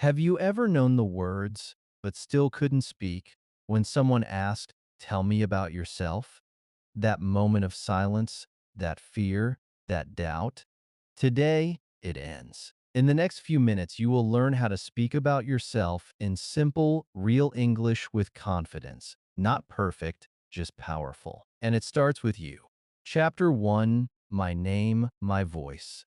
Have you ever known the words, but still couldn't speak, when someone asked, "Tell me about yourself"? That moment of silence, that fear, that doubt? Today, it ends. In the next few minutes, you will learn how to speak about yourself in simple, real English with confidence. Not perfect, just powerful. And it starts with you. Chapter 1, My Name, My Voice.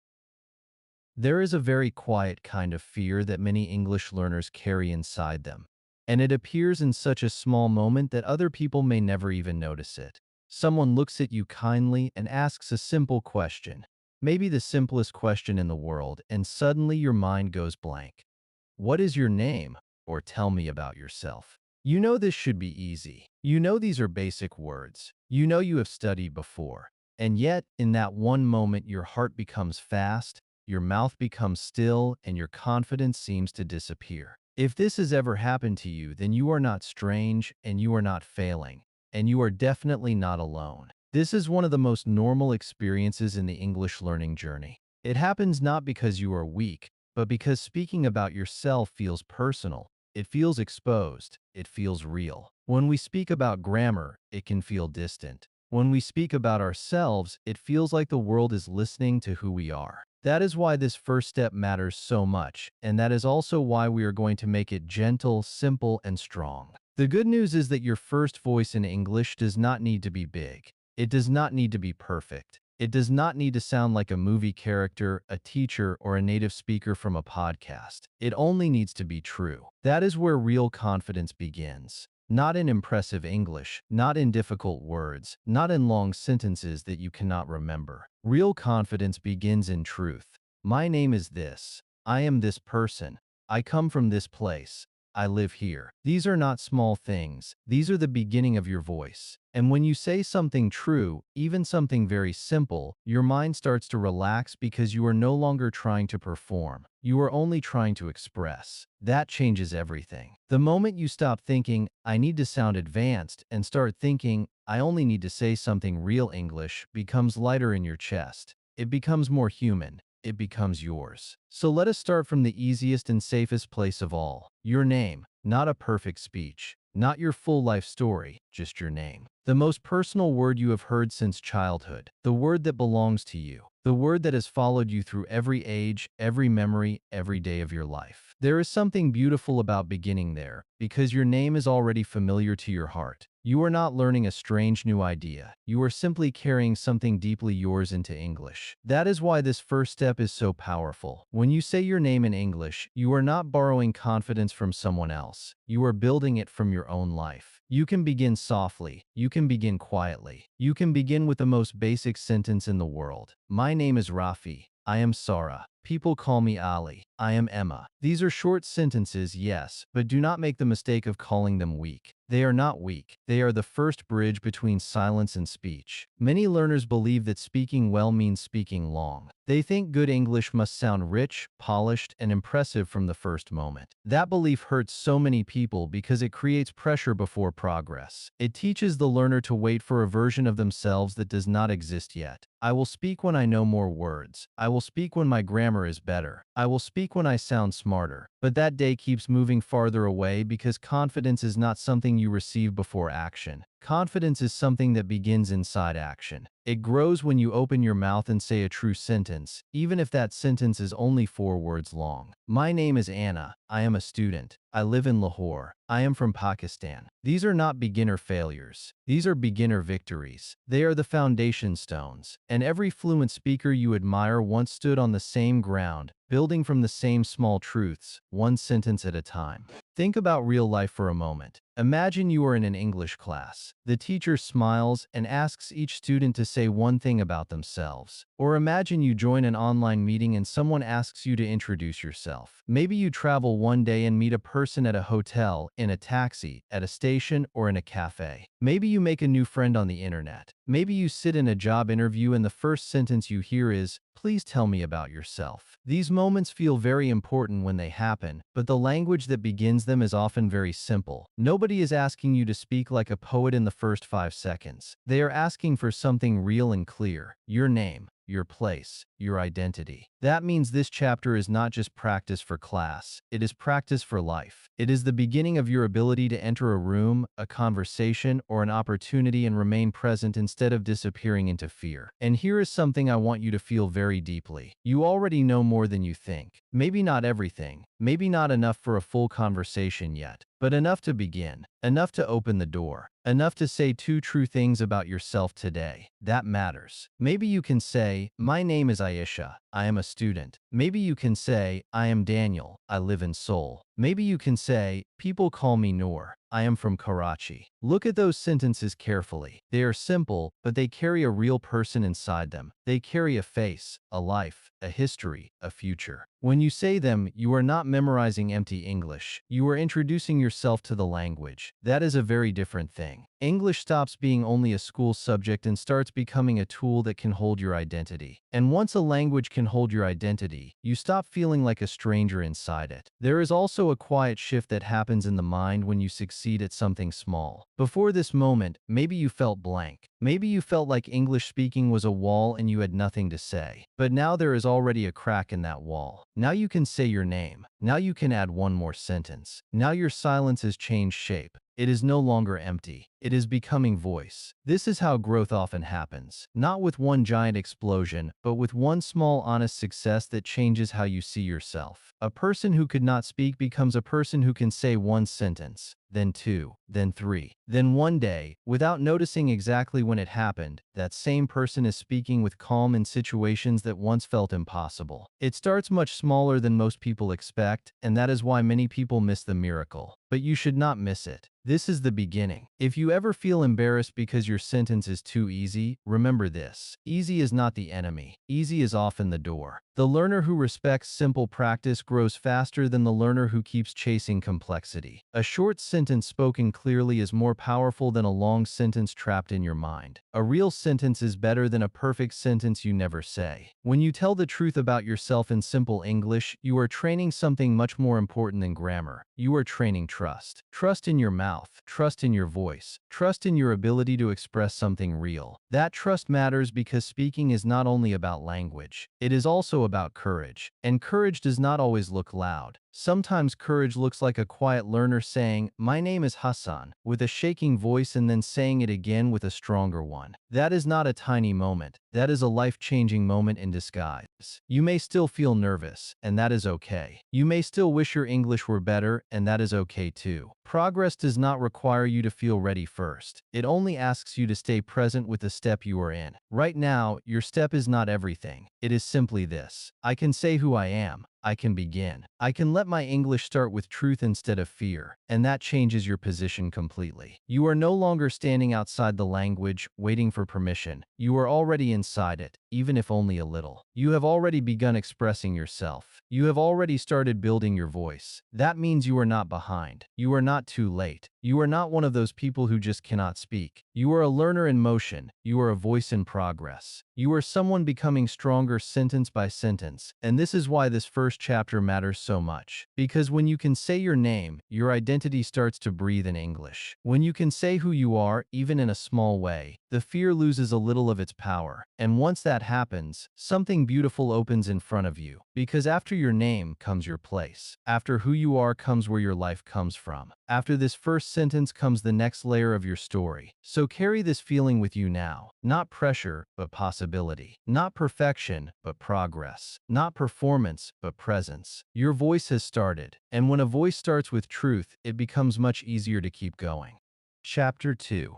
There is a very quiet kind of fear that many English learners carry inside them, and it appears in such a small moment that other people may never even notice it. Someone looks at you kindly and asks a simple question, maybe the simplest question in the world, and suddenly your mind goes blank. What is your name? Or tell me about yourself. You know this should be easy. You know these are basic words. You know you have studied before. And yet, in that one moment, your heart becomes fast, your mouth becomes still, and your confidence seems to disappear. If this has ever happened to you, then you are not strange, and you are not failing, and you are definitely not alone. This is one of the most normal experiences in the English learning journey. It happens not because you are weak, but because speaking about yourself feels personal. It feels exposed. It feels real. When we speak about grammar, it can feel distant. When we speak about ourselves, it feels like the world is listening to who we are. That is why this first step matters so much, and that is also why we are going to make it gentle, simple, and strong. The good news is that your first voice in English does not need to be big. It does not need to be perfect. It does not need to sound like a movie character, a teacher, or a native speaker from a podcast. It only needs to be true. That is where real confidence begins. Not in impressive English, not in difficult words, not in long sentences that you cannot remember. Real confidence begins in truth. My name is this. I am this person. I come from this place. I live here. These are not small things. These are the beginning of your voice. And when you say something true, even something very simple, your mind starts to relax because you are no longer trying to perform. You are only trying to express. That changes everything. The moment you stop thinking, "I need to sound advanced," and start thinking, "I only need to say something real," English becomes lighter in your chest. It becomes more human. It becomes yours. So let us start from the easiest and safest place of all. Your name. Not a perfect speech. Not your full life story, just your name. The most personal word you have heard since childhood. The word that belongs to you. The word that has followed you through every age, every memory, every day of your life. There is something beautiful about beginning there, because your name is already familiar to your heart. You are not learning a strange new idea. You are simply carrying something deeply yours into English. That is why this first step is so powerful. When you say your name in English, you are not borrowing confidence from someone else. You are building it from your own life. You can begin softly. You can begin quietly. You can begin with the most basic sentence in the world. My name is Rafi. I am Sarah. People call me Ali. I am Emma. These are short sentences, yes, but do not make the mistake of calling them weak. They are not weak. They are the first bridge between silence and speech. Many learners believe that speaking well means speaking long. They think good English must sound rich, polished, and impressive from the first moment. That belief hurts so many people because it creates pressure before progress. It teaches the learner to wait for a version of themselves that does not exist yet. I will speak when I know more words. I will speak when my grammar is better. I will speak when I sound smarter. But that day keeps moving farther away because confidence is not something you receive before action. Confidence is something that begins inside action. It grows when you open your mouth and say a true sentence, even if that sentence is only 4 words long. My name is Anna. I am a student. I live in Lahore. I am from Pakistan. These are not beginner failures. These are beginner victories. They are the foundation stones. And every fluent speaker you admire once stood on the same ground, building from the same small truths, one sentence at a time. Think about real life for a moment. Imagine you are in an English class. The teacher smiles and asks each student to say one thing about themselves. Or imagine you join an online meeting and someone asks you to introduce yourself. Maybe you travel one day and meet a person at a hotel, in a taxi, at a station, or in a cafe. Maybe you make a new friend on the internet. Maybe you sit in a job interview and the first sentence you hear is, "Please tell me about yourself." These moments feel very important when they happen, but the language that begins them is often very simple. Nobody is asking you to speak like a poet in the first 5 seconds. They are asking for something real and clear. Your name, your place, your identity. That means this chapter is not just practice for class, it is practice for life. It is the beginning of your ability to enter a room, a conversation, or an opportunity and remain present instead of disappearing into fear. And here is something I want you to feel very deeply. You already know more than you think. Maybe not everything, maybe not enough for a full conversation yet, but enough to begin, enough to open the door, enough to say two true things about yourself today. That matters. Maybe you can say, my name is Aisha, I am a student. Maybe you can say, I am Daniel, I live in Seoul. Maybe you can say, people call me Noor, I am from Karachi. Look at those sentences carefully. They are simple, but they carry a real person inside them. They carry a face, a life, a history, a future. When you say them, you are not memorizing empty English. You are introducing yourself to the language. That is a very different thing. English stops being only a school subject and starts becoming a tool that can hold your identity. And once a language can hold your identity, you stop feeling like a stranger inside it. There is also a quiet shift that happens in the mind when you succeed at something small. Before this moment, maybe you felt blank. Maybe you felt like English speaking was a wall and you had nothing to say. But now there is already a crack in that wall. Now you can say your name. Now you can add one more sentence. Now your silence has changed shape. It is no longer empty. It is becoming voice. This is how growth often happens. Not with one giant explosion, but with one small honest success that changes how you see yourself. A person who could not speak becomes a person who can say one sentence, then two, then three. Then one day, without noticing exactly when it happened, that same person is speaking with calm in situations that once felt impossible. It starts much smaller than most people expect, and that is why many people miss the miracle. But you should not miss it. This is the beginning. If you ever feel embarrassed because your sentence is too easy, remember this. Easy is not the enemy. Easy is often the door. The learner who respects simple practice grows faster than the learner who keeps chasing complexity. A short sentence spoken clearly is more powerful than a long sentence trapped in your mind. A real sentence is better than a perfect sentence you never say. When you tell the truth about yourself in simple English, you are training something much more important than grammar. You are training trust. Trust in your mouth, trust in your voice, trust in your ability to express something real. That trust matters because speaking is not only about language, it is also about courage. And courage does not always look loud. Sometimes courage looks like a quiet learner saying, my name is Hassan, with a shaking voice and then saying it again with a stronger one. That is not a tiny moment. That is a life-changing moment in disguise. You may still feel nervous, and that is okay. You may still wish your English were better, and that is okay too. Progress does not require you to feel ready first. It only asks you to stay present with the step you are in. Right now, your step is not everything. It is simply this. I can say who I am. I can begin. I can let my English start with truth instead of fear, and that changes your position completely. You are no longer standing outside the language, waiting for permission. You are already inside it, even if only a little. You have already begun expressing yourself. You have already started building your voice. That means you are not behind. You are not too late. You are not one of those people who just cannot speak. You are a learner in motion. You are a voice in progress. You are someone becoming stronger sentence by sentence, and this is why this first chapter matters so much. Because when you can say your name, your identity starts to breathe in English. When you can say who you are, even in a small way, the fear loses a little of its power. And once that happens, something beautiful opens in front of you. Because after your name comes your place. After who you are comes where your life comes from. After this first sentence comes the next layer of your story. So carry this feeling with you now. Not pressure, but possibility. Not perfection, but progress. Not performance, but presence. Your voice has started. And when a voice starts with truth, it becomes much easier to keep going. Chapter 2.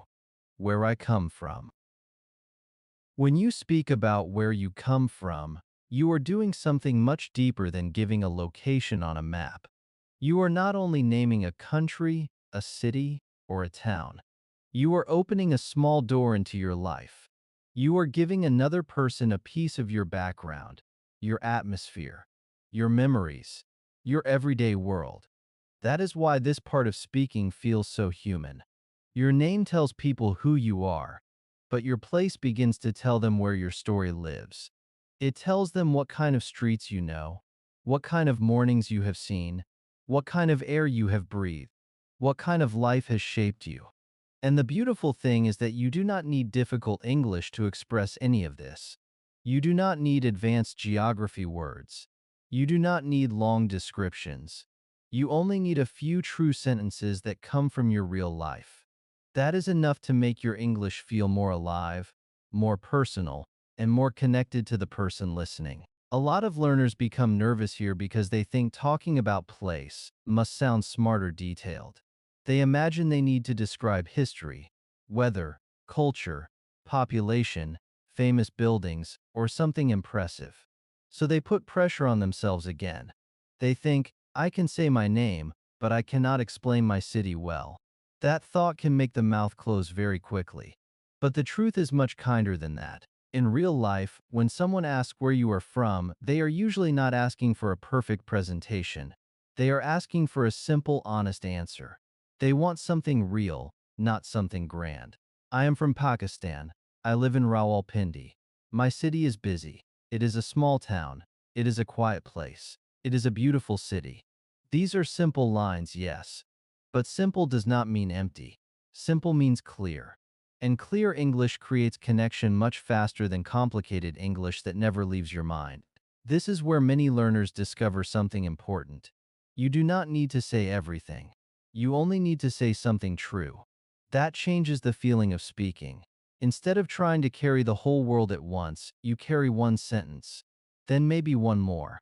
Where I Come From. When you speak about where you come from, you are doing something much deeper than giving a location on a map. You are not only naming a country, a city, or a town. You are opening a small door into your life. You are giving another person a piece of your background, your atmosphere, your memories, your everyday world. That is why this part of speaking feels so human. Your name tells people who you are, but your place begins to tell them where your story lives. It tells them what kind of streets you know, what kind of mornings you have seen, what kind of air you have breathed, what kind of life has shaped you. And the beautiful thing is that you do not need difficult English to express any of this. You do not need advanced geography words. You do not need long descriptions. You only need a few true sentences that come from your real life. That is enough to make your English feel more alive, more personal, and more connected to the person listening. A lot of learners become nervous here because they think talking about place must sound smart or detailed. They imagine they need to describe history, weather, culture, population, famous buildings, or something impressive. So they put pressure on themselves again. They think, I can say my name, but I cannot explain my city well. That thought can make the mouth close very quickly. But the truth is much kinder than that. In real life, when someone asks where you are from, they are usually not asking for a perfect presentation. They are asking for a simple, honest answer. They want something real, not something grand. I am from Pakistan. I live in Rawalpindi. My city is busy. It is a small town. It is a quiet place. It is a beautiful city. These are simple lines, yes. But simple does not mean empty. Simple means clear. And clear English creates connection much faster than complicated English that never leaves your mind. This is where many learners discover something important. You do not need to say everything. You only need to say something true. That changes the feeling of speaking. Instead of trying to carry the whole world at once, you carry one sentence. Then maybe one more.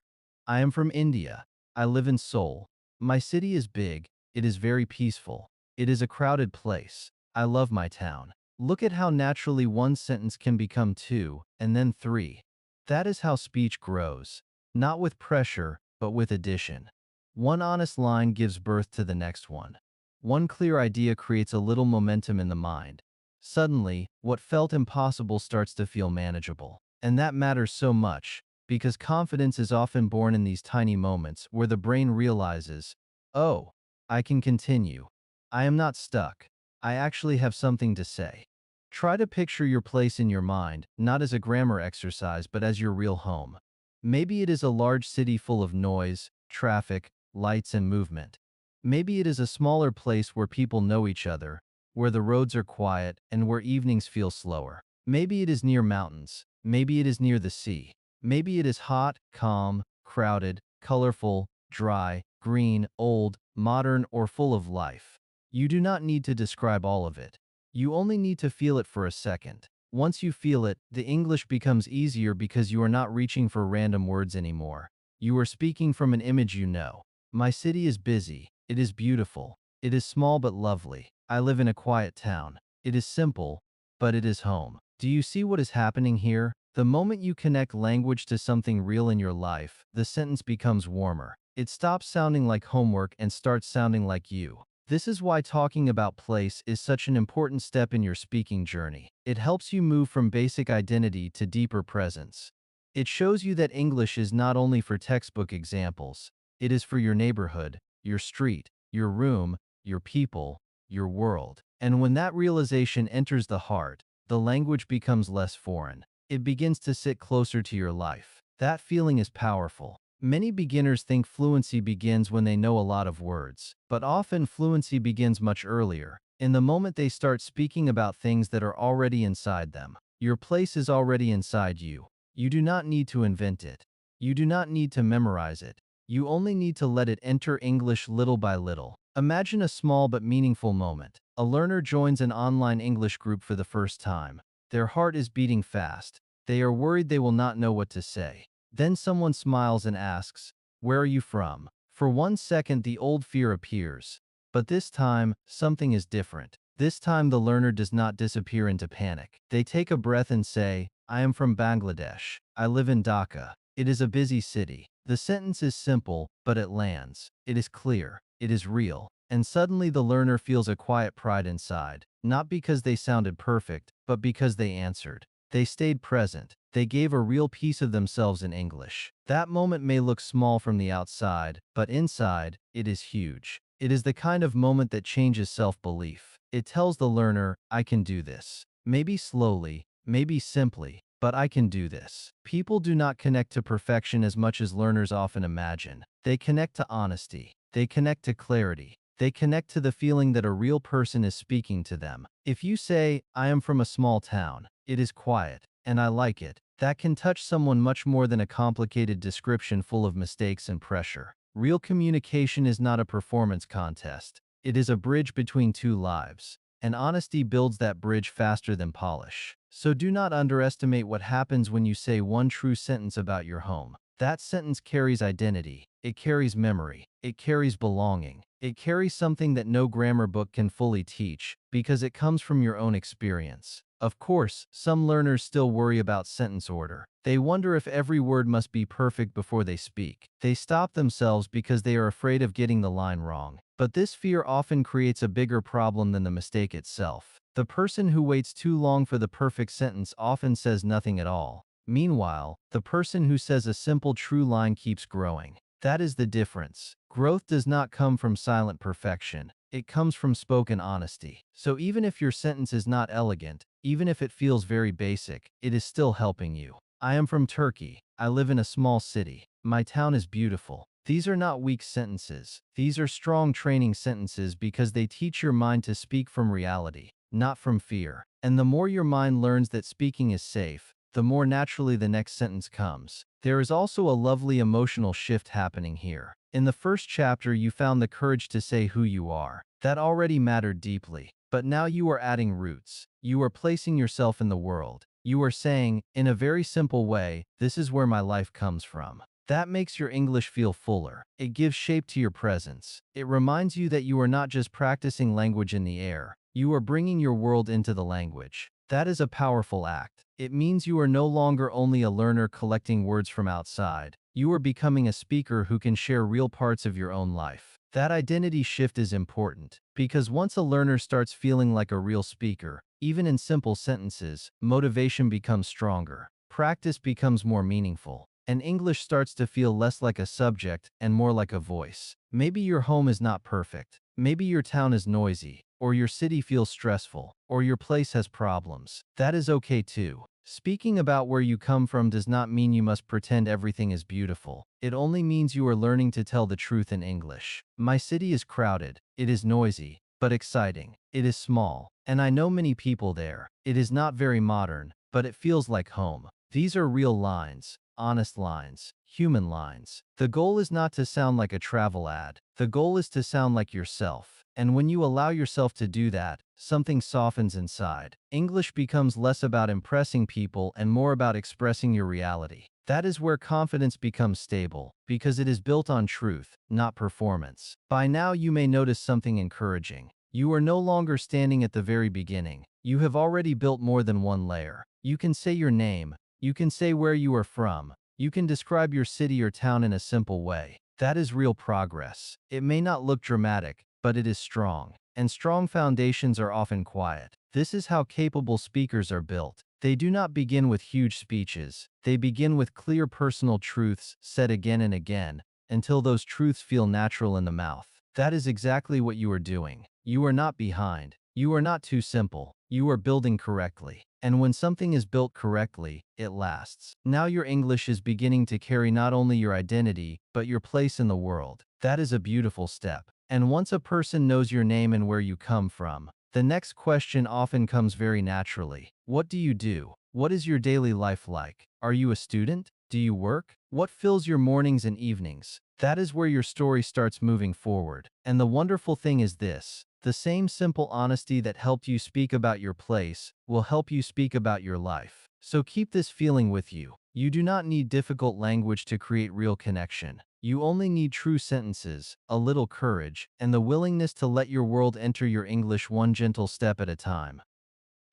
I am from India. I live in Seoul. My city is big. It is very peaceful. It is a crowded place. I love my town. Look at how naturally one sentence can become two, and then three. That is how speech grows. Not with pressure, but with addition. One honest line gives birth to the next one. One clear idea creates a little momentum in the mind. Suddenly, what felt impossible starts to feel manageable. And that matters so much, because confidence is often born in these tiny moments where the brain realizes, oh, I can continue. I am not stuck. I actually have something to say. Try to picture your place in your mind, not as a grammar exercise, but as your real home. Maybe it is a large city full of noise, traffic, lights, and movement. Maybe it is a smaller place where people know each other, where the roads are quiet, and where evenings feel slower. Maybe it is near mountains. Maybe it is near the sea. Maybe it is hot, calm, crowded, colorful, dry, green, old, modern, or full of life. You do not need to describe all of it. You only need to feel it for a second. Once you feel it, the English becomes easier because you are not reaching for random words anymore. You are speaking from an image you know. My city is busy. It is beautiful. It is small but lovely. I live in a quiet town. It is simple, but it is home. Do you see what is happening here? The moment you connect language to something real in your life, the sentence becomes warmer. It stops sounding like homework and starts sounding like you. This is why talking about place is such an important step in your speaking journey. It helps you move from basic identity to deeper presence. It shows you that English is not only for textbook examples, it is for your neighborhood, your street, your room, your people, your world. And when that realization enters the heart, the language becomes less foreign. It begins to sit closer to your life. That feeling is powerful. Many beginners think fluency begins when they know a lot of words, but often fluency begins much earlier, in the moment they start speaking about things that are already inside them. Your place is already inside you. You do not need to invent it. You do not need to memorize it. You only need to let it enter English little by little. Imagine a small but meaningful moment. A learner joins an online English group for the first time. Their heart is beating fast. They are worried they will not know what to say. Then someone smiles and asks, "Where are you from?" For 1 second, the old fear appears. But this time, something is different. This time, the learner does not disappear into panic. They take a breath and say, I am from Bangladesh. I live in Dhaka. It is a busy city. The sentence is simple, but it lands. It is clear. It is real. And suddenly the learner feels a quiet pride inside, not because they sounded perfect, but because they answered. They stayed present. They gave a real piece of themselves in English. That moment may look small from the outside, but inside, it is huge. It is the kind of moment that changes self-belief. It tells the learner, I can do this. Maybe slowly, maybe simply, but I can do this. People do not connect to perfection as much as learners often imagine. They connect to honesty. They connect to clarity. They connect to the feeling that a real person is speaking to them. If you say, I am from a small town, it is quiet, and I like it. that can touch someone much more than a complicated description full of mistakes and pressure. Real communication is not a performance contest. It is a bridge between two lives, and honesty builds that bridge faster than polish. So do not underestimate what happens when you say one true sentence about your home. That sentence carries identity, it carries memory, it carries belonging, it carries something that no grammar book can fully teach, because it comes from your own experience. Of course, some learners still worry about sentence order. They wonder if every word must be perfect before they speak. They stop themselves because they are afraid of getting the line wrong. But this fear often creates a bigger problem than the mistake itself. The person who waits too long for the perfect sentence often says nothing at all. Meanwhile, the person who says a simple true line keeps growing. That is the difference. Growth does not come from silent perfection. It comes from spoken honesty. So even if your sentence is not elegant, even if it feels very basic, it is still helping you. I am from Turkey. I live in a small city. My town is beautiful. These are not weak sentences. These are strong training sentences because they teach your mind to speak from reality, not from fear. And the more your mind learns that speaking is safe, the more naturally the next sentence comes. There is also a lovely emotional shift happening here. In the first chapter, you found the courage to say who you are. That already mattered deeply. But now you are adding roots. You are placing yourself in the world. You are saying, in a very simple way, this is where my life comes from. That makes your English feel fuller. It gives shape to your presence. It reminds you that you are not just practicing language in the air. You are bringing your world into the language. That is a powerful act. It means you are no longer only a learner collecting words from outside. You are becoming a speaker who can share real parts of your own life. That identity shift is important, because once a learner starts feeling like a real speaker, even in simple sentences, motivation becomes stronger. Practice becomes more meaningful, and English starts to feel less like a subject and more like a voice. Maybe your home is not perfect. Maybe your town is noisy, or your city feels stressful, or your place has problems. That is okay too. Speaking about where you come from does not mean you must pretend everything is beautiful. It only means you are learning to tell the truth in English. My city is crowded. It is noisy, but exciting. It is small, and I know many people there. It is not very modern, but it feels like home. These are real lines, honest lines, human lines. The goal is not to sound like a travel ad. The goal is to sound like yourself. And when you allow yourself to do that, something softens inside. English becomes less about impressing people and more about expressing your reality. That is where confidence becomes stable, because it is built on truth, not performance. By now you may notice something encouraging. You are no longer standing at the very beginning. You have already built more than one layer. You can say your name. You can say where you are from. You can describe your city or town in a simple way. That is real progress. It may not look dramatic, but it is strong. And strong foundations are often quiet. This is how capable speakers are built. They do not begin with huge speeches. They begin with clear personal truths said again and again, until those truths feel natural in the mouth. That is exactly what you are doing. You are not behind. You are not too simple. You are building correctly. And when something is built correctly, it lasts. Now your English is beginning to carry not only your identity, but your place in the world. That is a beautiful step. And once a person knows your name and where you come from, the next question often comes very naturally. What do you do? What is your daily life like? Are you a student? Do you work? What fills your mornings and evenings? That is where your story starts moving forward. And the wonderful thing is this. The same simple honesty that helped you speak about your place will help you speak about your life. So keep this feeling with you. You do not need difficult language to create real connection. You only need true sentences, a little courage, and the willingness to let your world enter your English one gentle step at a time.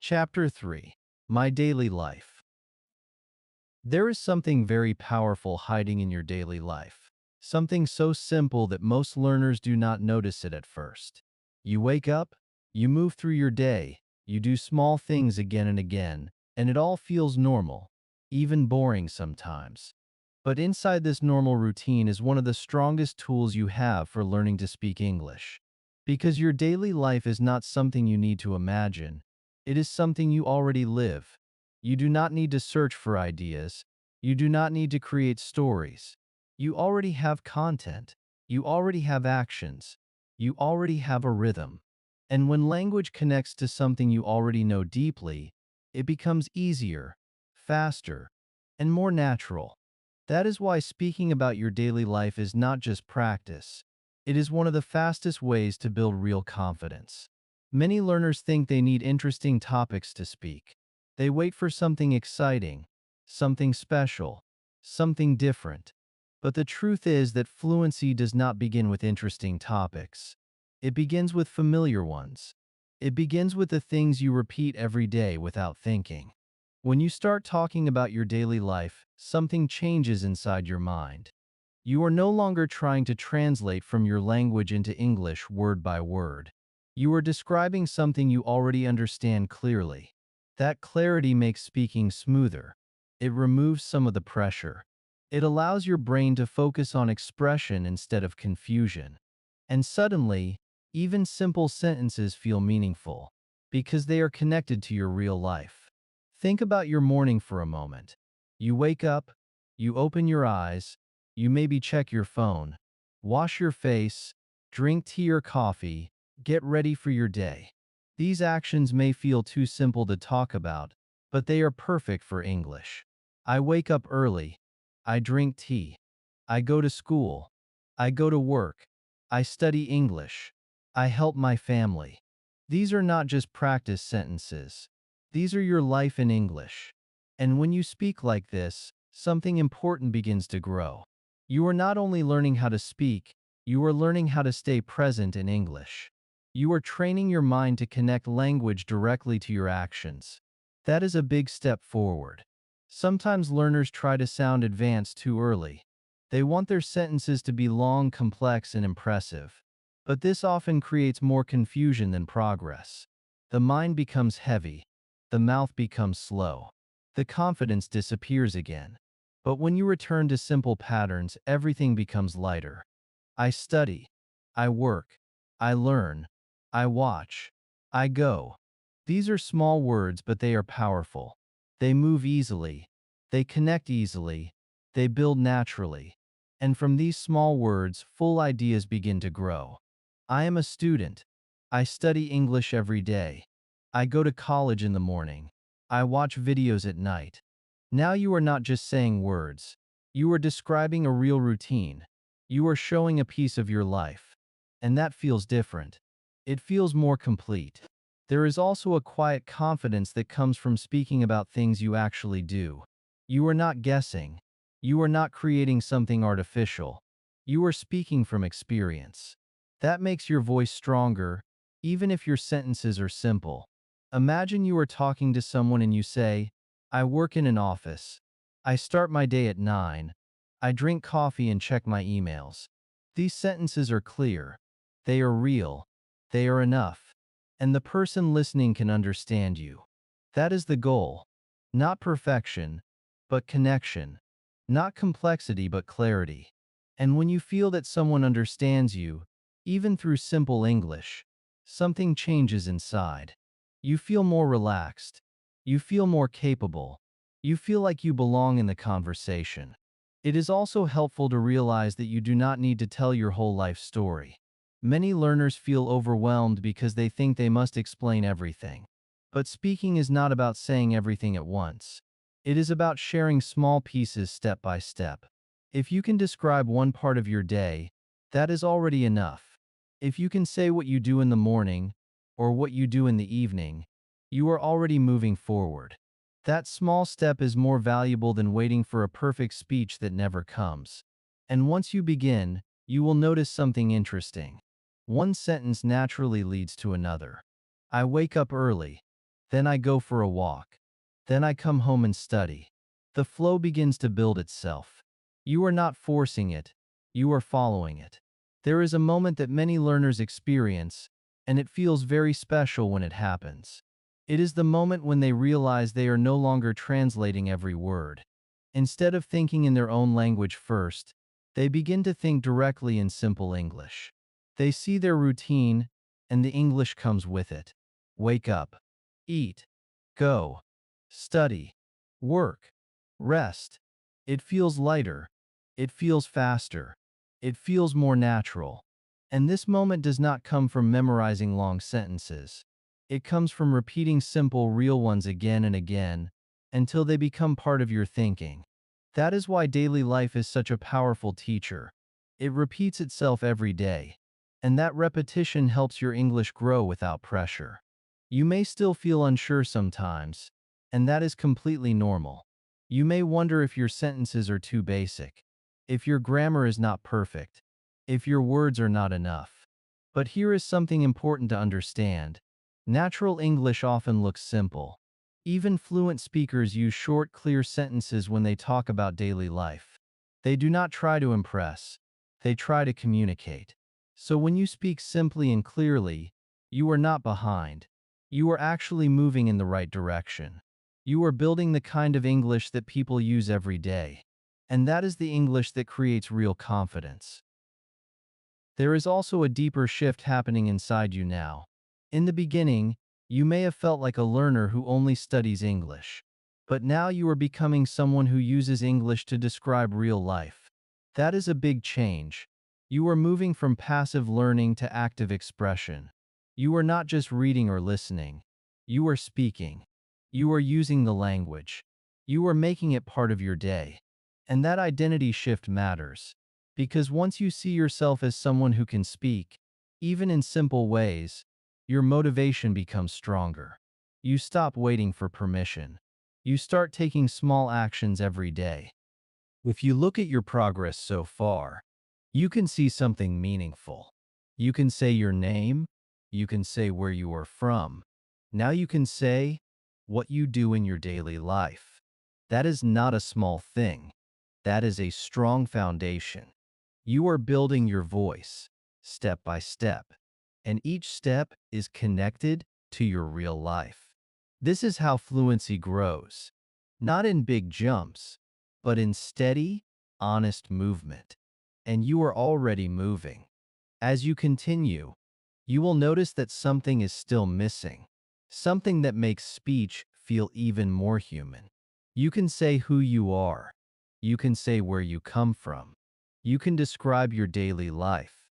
Chapter 3. My Daily Life. There is something very powerful hiding in your daily life. Something so simple that most learners do not notice it at first. You wake up, you move through your day, you do small things again and again, and it all feels normal, even boring sometimes. But inside this normal routine is one of the strongest tools you have for learning to speak English. Because your daily life is not something you need to imagine, it is something you already live. You do not need to search for ideas. You do not need to create stories. You already have content. You already have actions. You already have a rhythm. And when language connects to something you already know deeply, it becomes easier, faster, and more natural. That is why speaking about your daily life is not just practice. It is one of the fastest ways to build real confidence. Many learners think they need interesting topics to speak. They wait for something exciting, something special, something different. But the truth is that fluency does not begin with interesting topics. It begins with familiar ones. It begins with the things you repeat every day without thinking. When you start talking about your daily life, something changes inside your mind. You are no longer trying to translate from your language into English word by word. You are describing something you already understand clearly. That clarity makes speaking smoother. It removes some of the pressure. It allows your brain to focus on expression instead of confusion. And suddenly, even simple sentences feel meaningful because they are connected to your real life. Think about your morning for a moment. You wake up, you open your eyes, you maybe check your phone, wash your face, drink tea or coffee, get ready for your day. These actions may feel too simple to talk about, but they are perfect for English. I wake up early. I drink tea. I go to school. I go to work. I study English. I help my family. These are not just practice sentences. These are your life in English. And when you speak like this, something important begins to grow. You are not only learning how to speak, you are learning how to stay present in English. You are training your mind to connect language directly to your actions. That is a big step forward. Sometimes learners try to sound advanced too early. They want their sentences to be long, complex, and impressive. But this often creates more confusion than progress. The mind becomes heavy. The mouth becomes slow. The confidence disappears again. But when you return to simple patterns, everything becomes lighter. I study. I work. I learn. I watch. I go. These are small words, but they are powerful. They move easily. They connect easily. They build naturally. And from these small words, full ideas begin to grow. I am a student. I study English every day. I go to college in the morning. I watch videos at night. Now you are not just saying words. You are describing a real routine. You are showing a piece of your life. And that feels different. It feels more complete. There is also a quiet confidence that comes from speaking about things you actually do. You are not guessing. You are not creating something artificial. You are speaking from experience. That makes your voice stronger, even if your sentences are simple. Imagine you are talking to someone and you say, I work in an office. I start my day at 9. I drink coffee and check my emails. These sentences are clear. They are real. They are enough. And the person listening can understand you. That is the goal. Not perfection, but connection. Not complexity, but clarity. And when you feel that someone understands you, even through simple English, something changes inside. You feel more relaxed. You feel more capable. You feel like you belong in the conversation. It is also helpful to realize that you do not need to tell your whole life story. Many learners feel overwhelmed because they think they must explain everything. But speaking is not about saying everything at once. It is about sharing small pieces step by step. If you can describe one part of your day, that is already enough. If you can say what you do in the morning or what you do in the evening, you are already moving forward. That small step is more valuable than waiting for a perfect speech that never comes. And once you begin, you will notice something interesting. One sentence naturally leads to another. I wake up early. Then I go for a walk. Then I come home and study. The flow begins to build itself. You are not forcing it. You are following it. There is a moment that many learners experience, and it feels very special when it happens. It is the moment when they realize they are no longer translating every word. Instead of thinking in their own language first, they begin to think directly in simple English. They see their routine, and the English comes with it. Wake up. Eat. Go. Study. Work. Rest. It feels lighter. It feels faster. It feels more natural. And this moment does not come from memorizing long sentences. It comes from repeating simple, real ones again and again, until they become part of your thinking. That is why daily life is such a powerful teacher. It repeats itself every day, and that repetition helps your English grow without pressure. You may still feel unsure sometimes, and that is completely normal. You may wonder if your sentences are too basic, if your grammar is not perfect, if your words are not enough. But here is something important to understand. Natural English often looks simple. Even fluent speakers use short, clear sentences when they talk about daily life. They do not try to impress, they try to communicate. So when you speak simply and clearly, you are not behind. You are actually moving in the right direction. You are building the kind of English that people use every day. And that is the English that creates real confidence. There is also a deeper shift happening inside you now. In the beginning, you may have felt like a learner who only studies English. But now you are becoming someone who uses English to describe real life. That is a big change. You are moving from passive learning to active expression. You are not just reading or listening. You are speaking. You are using the language. You are making it part of your day. And that identity shift matters. Because once you see yourself as someone who can speak, even in simple ways, your motivation becomes stronger. You stop waiting for permission. You start taking small actions every day. If you look at your progress so far, you can see something meaningful. You can say your name. You can say where you are from. Now you can say what you do in your daily life. That is not a small thing. That is a strong foundation. You are building your voice, step by step, and each step is connected to your real life. This is how fluency grows, not in big jumps, but in steady, honest movement. And you are already moving. As you continue, you will notice that something is still missing, something that makes speech feel even more human. You can say who you are. You can say where you come from. You can describe your daily life.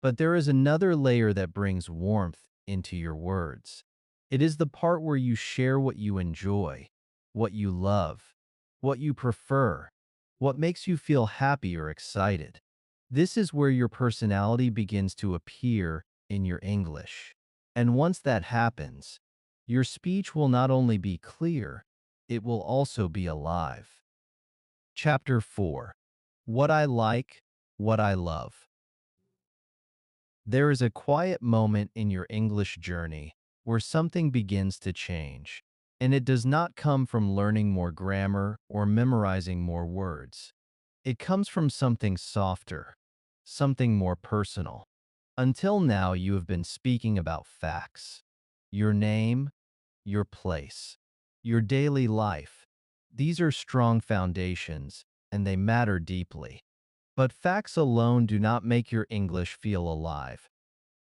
But there is another layer that brings warmth into your words. It is the part where you share what you enjoy, what you love, what you prefer, what makes you feel happy or excited. This is where your personality begins to appear in your English. And once that happens, your speech will not only be clear, it will also be alive. Chapter 4. What I like, what I love. There is a quiet moment in your English journey where something begins to change, and it does not come from learning more grammar or memorizing more words. It comes from something softer, something more personal. Until now, you have been speaking about facts. Your name, your place, your daily life. These are strong foundations, and they matter deeply. But facts alone do not make your English feel alive.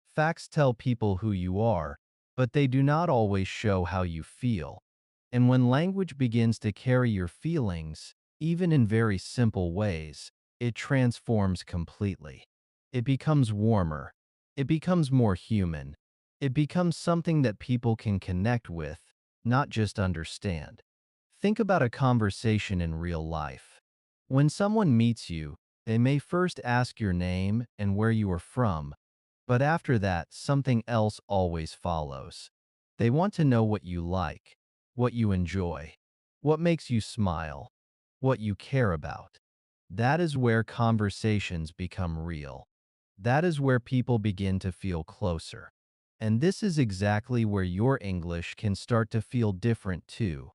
Facts tell people who you are, but they do not always show how you feel. And when language begins to carry your feelings, even in very simple ways, it transforms completely. It becomes warmer. It becomes more human. It becomes something that people can connect with, not just understand. Think about a conversation in real life. When someone meets you, they may first ask your name and where you are from, but after that, something else always follows. They want to know what you like, what you enjoy, what makes you smile, what you care about. That is where conversations become real. That is where people begin to feel closer. And this is exactly where your English can start to feel different too.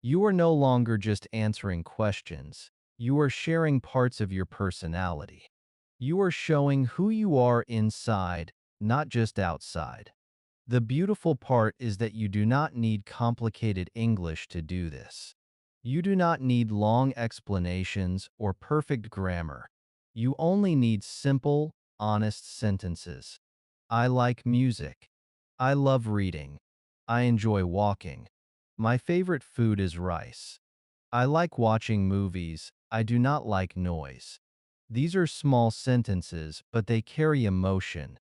You are no longer just answering questions. You are sharing parts of your personality. You are showing who you are inside, not just outside. The beautiful part is that you do not need complicated English to do this. You do not need long explanations or perfect grammar. You only need simple, honest sentences. I like music. I love reading. I enjoy walking. My favorite food is rice. I like watching movies. I do not like noise. These are small sentences, but they carry emotion.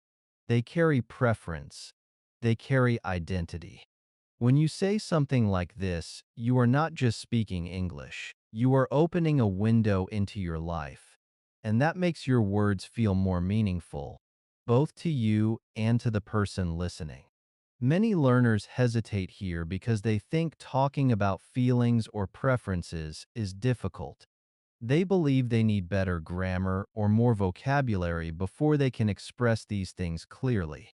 They carry preference. They carry identity. When you say something like this, you are not just speaking English. You are opening a window into your life. And that makes your words feel more meaningful, both to you and to the person listening. Many learners hesitate here because they think talking about feelings or preferences is difficult. They believe they need better grammar or more vocabulary before they can express these things clearly.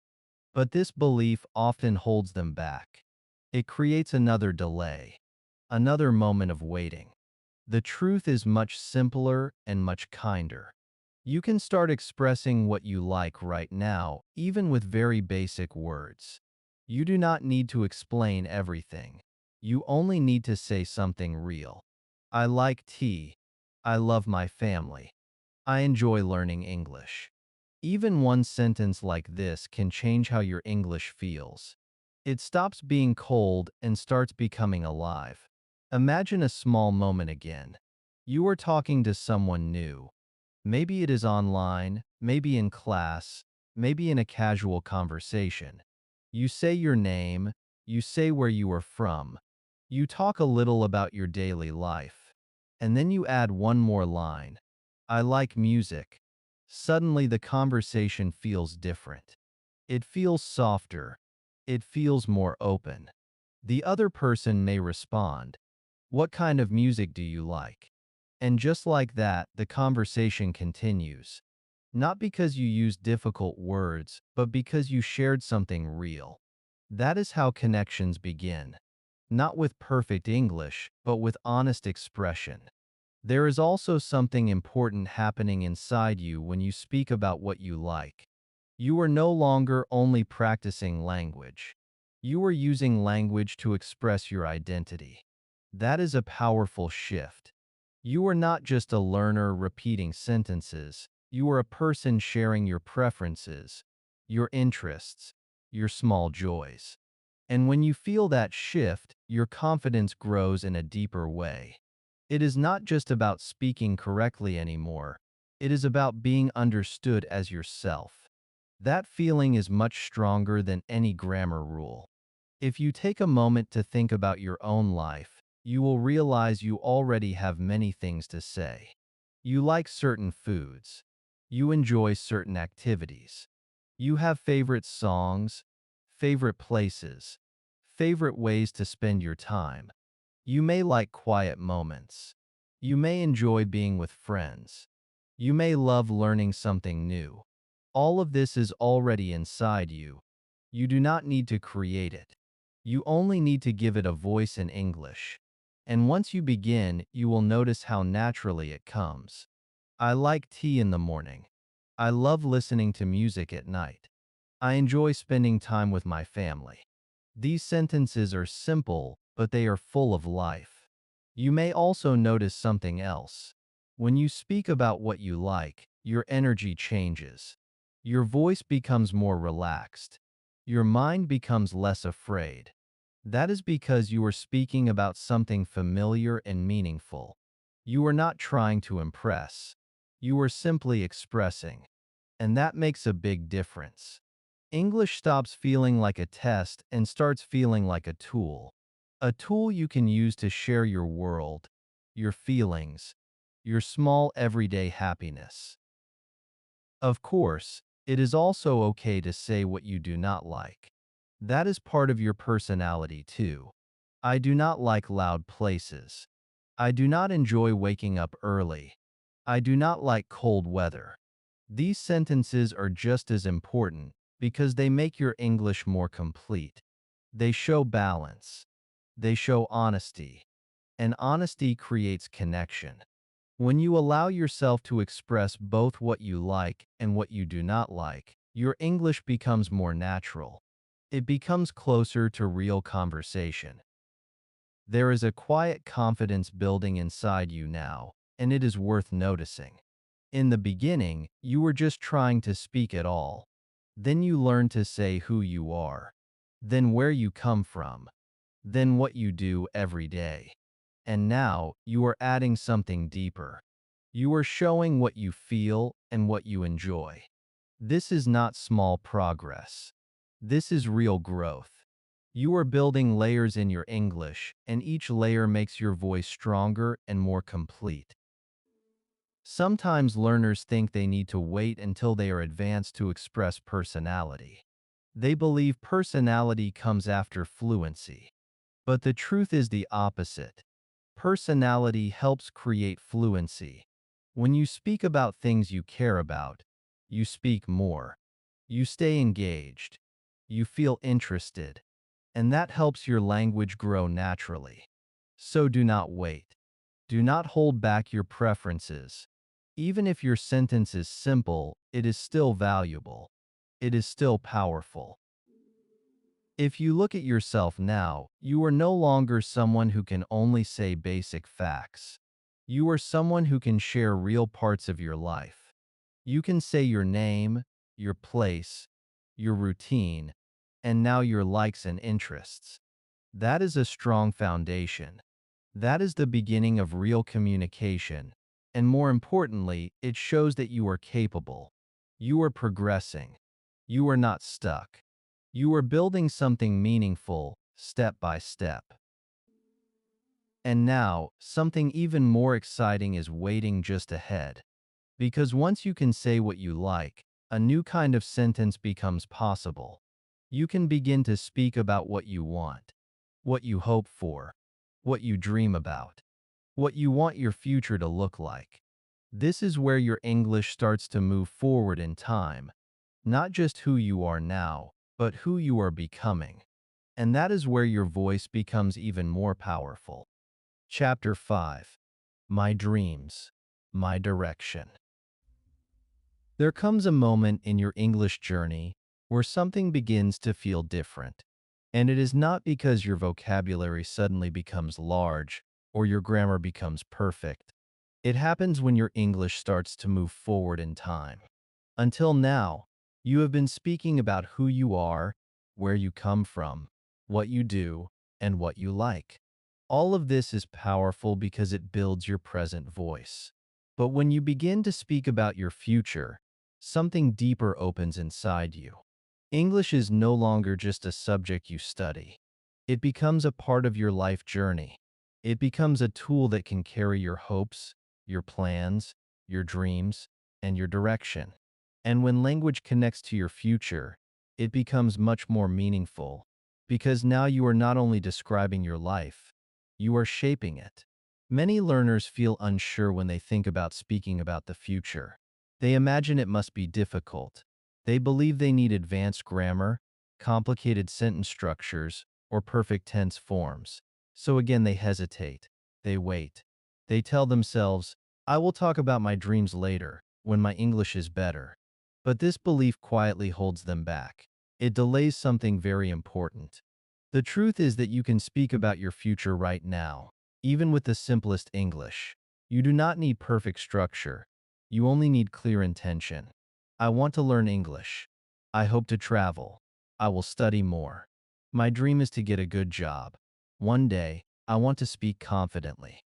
But this belief often holds them back. It creates another delay, another moment of waiting. The truth is much simpler and much kinder. You can start expressing what you like right now, even with very basic words. You do not need to explain everything. You only need to say something real. I like tea. I love my family. I enjoy learning English. Even one sentence like this can change how your English feels. It stops being cold and starts becoming alive. Imagine a small moment again. You are talking to someone new. Maybe it is online, maybe in class, maybe in a casual conversation. You say your name, you say where you are from, you talk a little about your daily life, and then you add one more line. I like music. Suddenly the conversation feels different. It feels softer. It feels more open. The other person may respond, what kind of music do you like? And just like that, the conversation continues. Not because you used difficult words, but because you shared something real. That is how connections begin. Not with perfect English, but with honest expression. There is also something important happening inside you when you speak about what you like. You are no longer only practicing language. You are using language to express your identity. That is a powerful shift. You are not just a learner repeating sentences. You are a person sharing your preferences, your interests, your small joys. And when you feel that shift, your confidence grows in a deeper way. It is not just about speaking correctly anymore. It is about being understood as yourself. That feeling is much stronger than any grammar rule. If you take a moment to think about your own life, you will realize you already have many things to say. You like certain foods. You enjoy certain activities. You have favorite songs, favorite places, favorite ways to spend your time. You may like quiet moments. You may enjoy being with friends. You may love learning something new. All of this is already inside you. You do not need to create it. You only need to give it a voice in English. And once you begin, you will notice how naturally it comes. I like tea in the morning. I love listening to music at night. I enjoy spending time with my family. These sentences are simple, but they are full of life. You may also notice something else. When you speak about what you like, your energy changes. Your voice becomes more relaxed. Your mind becomes less afraid. That is because you are speaking about something familiar and meaningful. You are not trying to impress. You are simply expressing. And that makes a big difference. English stops feeling like a test and starts feeling like a tool. A tool you can use to share your world, your feelings, your small everyday happiness. Of course, it is also okay to say what you do not like. That is part of your personality too. I do not like loud places. I do not enjoy waking up early. I do not like cold weather. These sentences are just as important because they make your English more complete. They show balance. They show honesty. And honesty creates connection. When you allow yourself to express both what you like and what you do not like, your English becomes more natural. It becomes closer to real conversation. There is a quiet confidence building inside you now, and it is worth noticing. In the beginning, you were just trying to speak at all. Then you learned to say who you are. Then where you come from. Then what you do every day. And now, you are adding something deeper. You are showing what you feel and what you enjoy. This is not small progress. This is real growth. You are building layers in your English, and each layer makes your voice stronger and more complete. Sometimes learners think they need to wait until they are advanced to express personality. They believe personality comes after fluency. But the truth is the opposite. Personality helps create fluency. When you speak about things you care about, you speak more. You stay engaged. You feel interested. And that helps your language grow naturally. So do not wait. Do not hold back your preferences. Even if your sentence is simple, it is still valuable. It is still powerful. If you look at yourself now, you are no longer someone who can only say basic facts. You are someone who can share real parts of your life. You can say your name, your place, your routine, and now your likes and interests. That is a strong foundation. That is the beginning of real communication. And more importantly, it shows that you are capable. You are progressing. You are not stuck. You are building something meaningful, step by step. And now, something even more exciting is waiting just ahead. Because once you can say what you like, a new kind of sentence becomes possible. You can begin to speak about what you want, what you hope for, what you dream about, what you want your future to look like. This is where your English starts to move forward in time, not just who you are now, but who you are becoming. And that is where your voice becomes even more powerful. Chapter 5. My Dreams, My Direction. There comes a moment in your English journey where something begins to feel different. And it is not because your vocabulary suddenly becomes large or your grammar becomes perfect. It happens when your English starts to move forward in time. Until now, you have been speaking about who you are, where you come from, what you do, and what you like. All of this is powerful because it builds your present voice. But when you begin to speak about your future, something deeper opens inside you. English is no longer just a subject you study. It becomes a part of your life journey. It becomes a tool that can carry your hopes, your plans, your dreams, and your direction. And when language connects to your future, it becomes much more meaningful because now you are not only describing your life, you are shaping it. Many learners feel unsure when they think about speaking about the future. They imagine it must be difficult. They believe they need advanced grammar, complicated sentence structures, or perfect tense forms. So again, they hesitate. They wait. They tell themselves, I will talk about my dreams later, when my English is better. But this belief quietly holds them back. It delays something very important. The truth is that you can speak about your future right now, even with the simplest English. You do not need perfect structure. You only need clear intention. I want to learn English. I hope to travel. I will study more. My dream is to get a good job. One day, I want to speak confidently.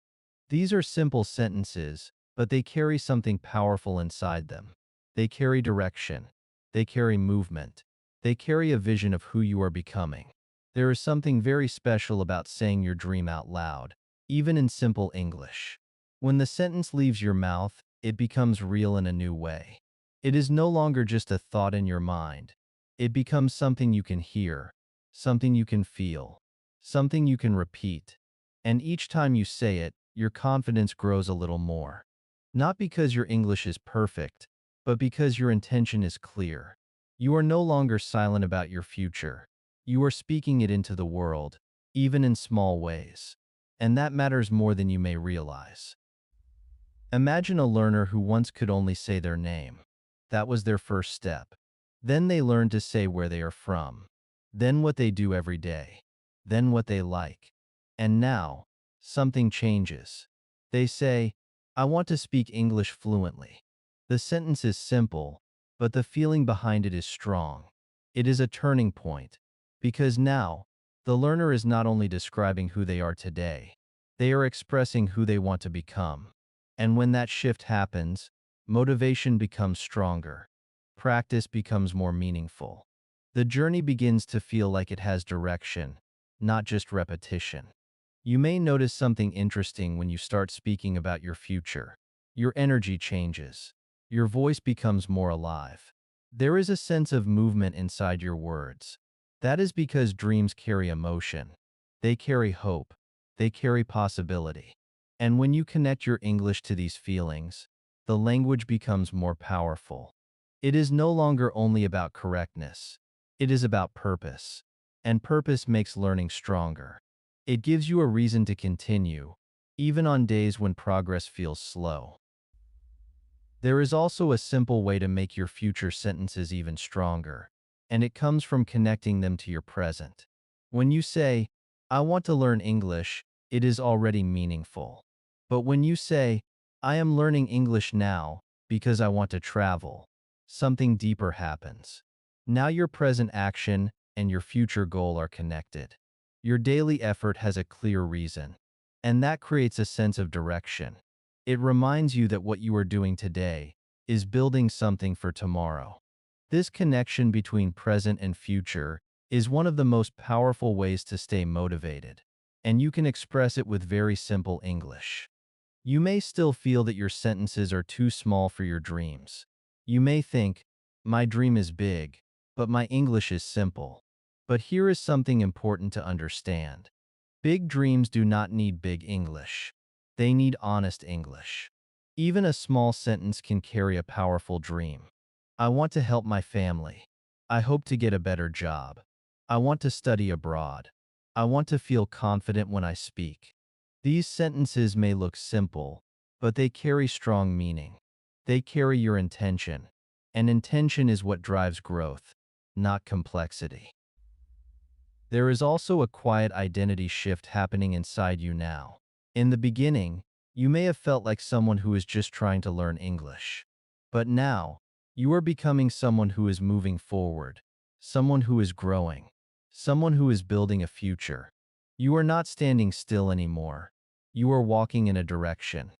These are simple sentences, but they carry something powerful inside them. They carry direction. They carry movement. They carry a vision of who you are becoming. There is something very special about saying your dream out loud, even in simple English. When the sentence leaves your mouth, it becomes real in a new way. It is no longer just a thought in your mind. It becomes something you can hear, something you can feel, something you can repeat. And each time you say it, your confidence grows a little more. Not because your English is perfect, but because your intention is clear. You are no longer silent about your future. You are speaking it into the world, even in small ways. And that matters more than you may realize. Imagine a learner who once could only say their name. That was their first step. Then they learned to say where they are from. Then what they do every day. Then what they like. And now, something changes. They say, I want to speak English fluently. The sentence is simple, but the feeling behind it is strong. It is a turning point. Because now, the learner is not only describing who they are today, they are expressing who they want to become. And when that shift happens, motivation becomes stronger. Practice becomes more meaningful. The journey begins to feel like it has direction, not just repetition. You may notice something interesting when you start speaking about your future. Your energy changes. Your voice becomes more alive. There is a sense of movement inside your words. That is because dreams carry emotion. They carry hope. They carry possibility. And when you connect your English to these feelings, the language becomes more powerful. It is no longer only about correctness. It is about purpose. And purpose makes learning stronger. It gives you a reason to continue, even on days when progress feels slow. There is also a simple way to make your future sentences even stronger, and it comes from connecting them to your present. When you say, I want to learn English, it is already meaningful. But when you say, I am learning English now because I want to travel, something deeper happens. Now your present action and your future goal are connected. Your daily effort has a clear reason, and that creates a sense of direction. It reminds you that what you are doing today is building something for tomorrow. This connection between present and future is one of the most powerful ways to stay motivated, and you can express it with very simple English. You may still feel that your sentences are too small for your dreams. You may think, my dream is big, but my English is simple. But here is something important to understand. Big dreams do not need big English. They need honest English. Even a small sentence can carry a powerful dream. I want to help my family. I hope to get a better job. I want to study abroad. I want to feel confident when I speak. These sentences may look simple, but they carry strong meaning. They carry your intention, and intention is what drives growth, not complexity. There is also a quiet identity shift happening inside you now. In the beginning, you may have felt like someone who is just trying to learn English. But now, you are becoming someone who is moving forward, someone who is growing, someone who is building a future. You are not standing still anymore. You are walking in a direction,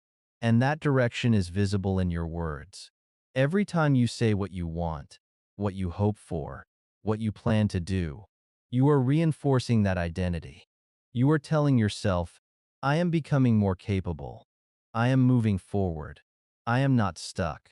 and that direction is visible in your words. Every time you say what you want, what you hope for, what you plan to do, you are reinforcing that identity. You are telling yourself, I am becoming more capable. I am moving forward. I am not stuck.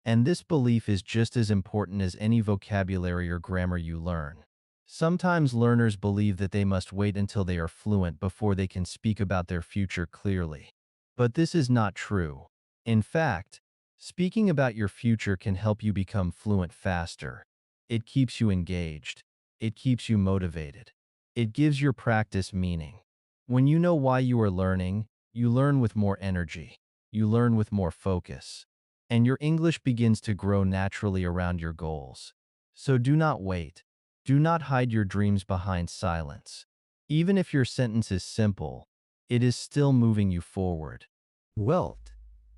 And this belief is just as important as any vocabulary or grammar you learn. Sometimes learners believe that they must wait until they are fluent before they can speak about their future clearly. But this is not true. In fact, speaking about your future can help you become fluent faster. It keeps you engaged. It keeps you motivated. It gives your practice meaning. When you know why you are learning, you learn with more energy. You learn with more focus. And your English begins to grow naturally around your goals. So do not wait. Do not hide your dreams behind silence. Even if your sentence is simple, it is still moving you forward. Well,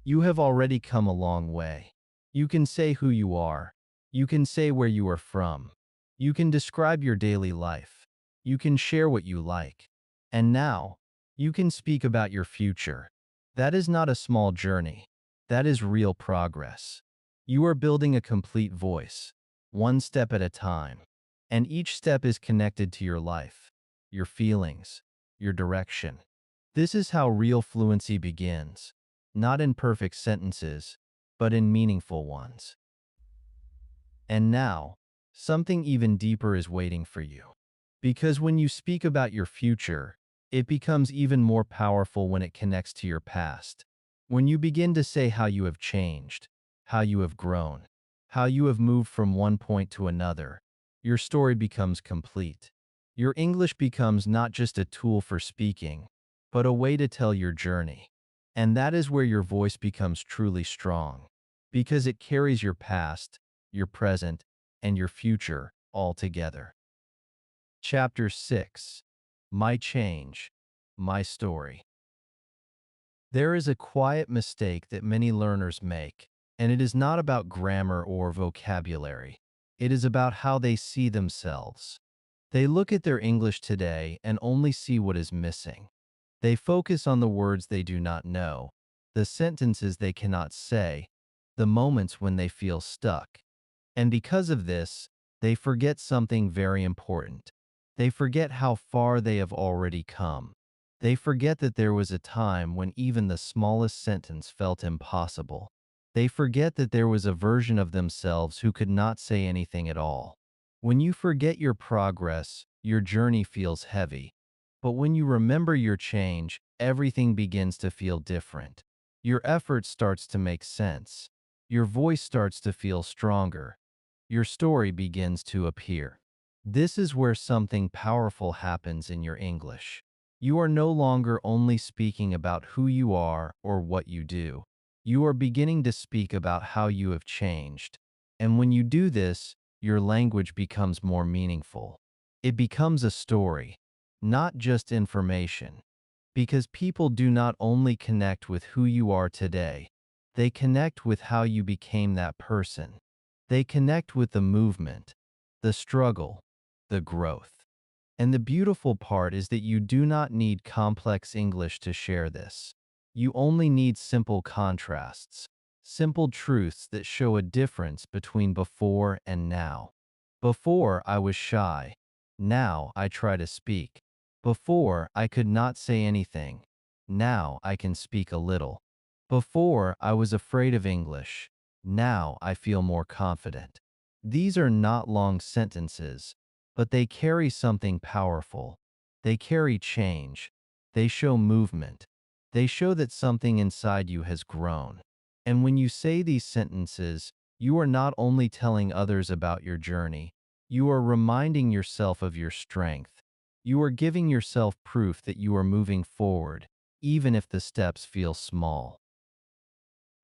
you have already come a long way. You can say who you are. You can say where you are from. You can describe your daily life. You can share what you like. And now, you can speak about your future. That is not a small journey. That is real progress. You are building a complete voice, one step at a time. And each step is connected to your life, your feelings, your direction. This is how real fluency begins, not in perfect sentences, but in meaningful ones. And now, something even deeper is waiting for you. Because when you speak about your future, it becomes even more powerful when it connects to your past. When you begin to say how you have changed, how you have grown, how you have moved from one point to another, your story becomes complete. Your English becomes not just a tool for speaking, but a way to tell your journey. And that is where your voice becomes truly strong, because it carries your past, your present, and your future all together. Chapter 6. My Change, My Story. There is a quiet mistake that many learners make, and it is not about grammar or vocabulary. It is about how they see themselves. They look at their English today and only see what is missing. They focus on the words they do not know, the sentences they cannot say, the moments when they feel stuck. And because of this, they forget something very important. They forget how far they have already come. They forget that there was a time when even the smallest sentence felt impossible. They forget that there was a version of themselves who could not say anything at all. When you forget your progress, your journey feels heavy. But when you remember your change, everything begins to feel different. Your effort starts to make sense. Your voice starts to feel stronger. Your story begins to appear. This is where something powerful happens in your English. You are no longer only speaking about who you are or what you do. You are beginning to speak about how you have changed. And when you do this, your language becomes more meaningful. It becomes a story, not just information. Because people do not only connect with who you are today, they connect with how you became that person. They connect with the movement, the struggle, the growth. And the beautiful part is that you do not need complex English to share this. You only need simple contrasts, simple truths that show a difference between before and now. Before, I was shy. Now, I try to speak. Before, I could not say anything. Now, I can speak a little. Before, I was afraid of English. Now, I feel more confident. These are not long sentences, but they carry something powerful. They carry change. They show movement. They show that something inside you has grown. And when you say these sentences, you are not only telling others about your journey, you are reminding yourself of your strength. You are giving yourself proof that you are moving forward, even if the steps feel small.